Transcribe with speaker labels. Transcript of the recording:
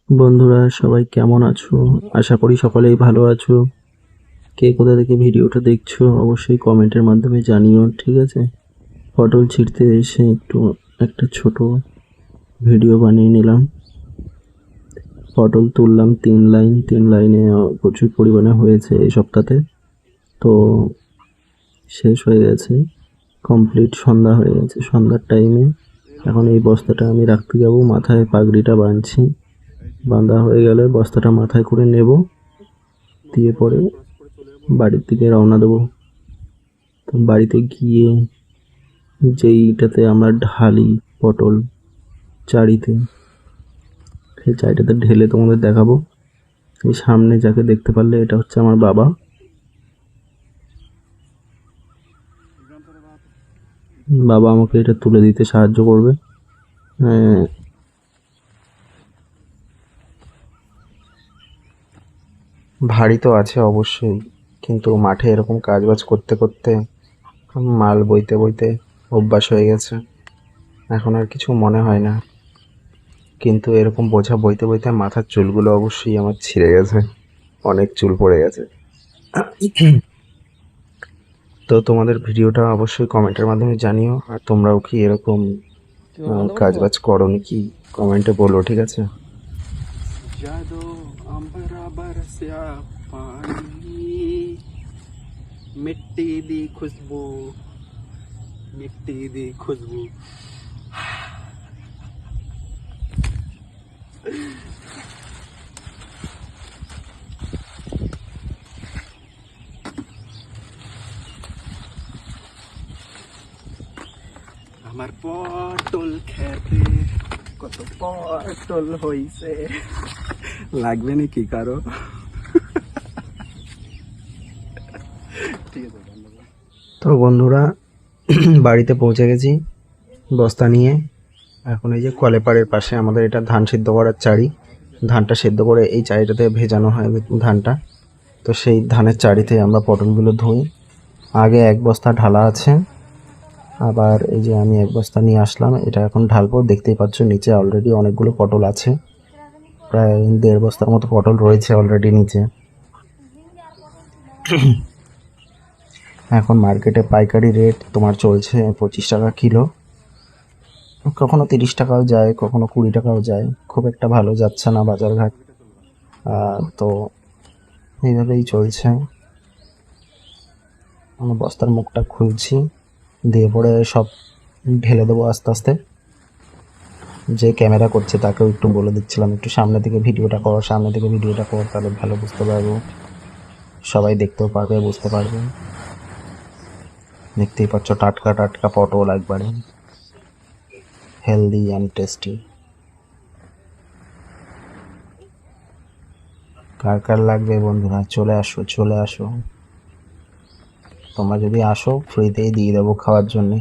Speaker 1: বন্ধুরা সবাই কেমন আছো? আশা করি সকলেই ভালো আছো। কে কোথা থেকে ভিডিওটা দেখছো অবশ্যই কমেন্টের মাধ্যমে জানিও, ঠিক আছে? পটল ছিঁড়তে এসে একটা ছোট ভিডিও বানিয়ে নিলাম। পটল তুললাম 3 লাইনে প্রচুর পরিমাণে হয়েছে এই সপ্তাহে। তো শেষ হয়ে গেছে, কমপ্লিট সন্ধ্যা হয়ে গেছে। সন্ধ্যার টাইমে এখন এই বস্তাটা আমি রাখতে যাব, মাথায় পাগড়িটা বাঁধছি। বাঁধা হয়ে গেলে বস্তাটা মাথায় করে নেব, দিয়ে পরে বাড়ির দিকে রওনা দেবো। তো বাড়িতে গিয়ে যেইটাতে আমরা ঢালি পটল চারিতে, সেই চারিটাতে ঢেলে তোমাদের দেখাবো। এই সামনে যাকে দেখতে পারলে, এটা হচ্ছে আমার বাবা। বাবা আমাকে এটা তুলে দিতে সাহায্য করবে। ভারী তো আছে অবশ্যই, কিন্তু মাঠে এরকম কাজবাজ করতে করতে মাল বইতে বইতে অভ্যাস হয়ে গেছে, এখন আর কিছু মনে হয় না। কিন্তু এরকম বোঝা বইতে বইতে মাথার চুলগুলো অবশ্যই আমার ছিঁড়ে গেছে, অনেক চুল পড়ে গেছে। তো তোমাদের ভিডিওটা অবশ্যই কমেন্টের মাধ্যমে জানিও, আর তোমরাও কি এরকম কাজবাজ করো নাকি কমেন্টে বলো, ঠিক আছে?
Speaker 2: मिट्टी दी खुशबू मिट्टी दी खुशबू আমার পটল খেতে কত পটল হইছে, লাগবে নাকি কারো? ঠিক আছে
Speaker 1: তো বন্ধুরা, বাড়িতে পৌঁছে গেছি বস্তা নিয়ে। এখন এই যে কলেপাড়ের পাশে আমাদের এটা ধান সিদ্ধ করার চাড়ি, ধানটা সিদ্ধ করে এই চাড়িটাতে ভেজানো হয় ধানটা। তো সেই ধানের চাড়িতে আমরা পটলগুলো ধুই। আগে এক বস্তা ঢালা আছে, আবার এই যে আমি এক বস্তা নিয়ে আসলাম, এটা এখন ঢালবো। দেখতেই পাচ্ছ নিচে অলরেডি অনেকগুলো পটল আছে, প্রায় 1.5 বস্তার মতো পটল রয়েছে অলরেডি নিচে। এখন মার্কেটে পাইকারি রেট তোমার চলছে 25 টাকা কিলো, কখনো 30 টাকাও যায়, কখনো 20 টাকাও যায়। খুব একটা ভালো যাচ্ছে না বাজারঘাট। তো এইভাবেই চলছে। আমি বস্তার মুখটা খুলছি, দিয়ে পরে সব ঢেলে দেবো আস্তে আস্তে। যে ক্যামেরা করছে তাকেও একটু বলে দিচ্ছিলাম, একটু সামনে থেকে ভিডিওটা কর, সামনে থেকে ভিডিওটা কর, তাহলে ভালো বুঝতে পারবো, সবাই দেখতেও পারবে, বুঝতে পারবে। দেখতেই পাচ্ছ টাটকা টাটকা পটল, একবারে হেলদি অ্যান্ড টেস্টি। কার কার লাগবে বন্ধুরা চলে আসো, চলে আসো। তোমরা যদি আসো ফ্রিতেই দিয়ে দেবো খাওয়ার জন্যে।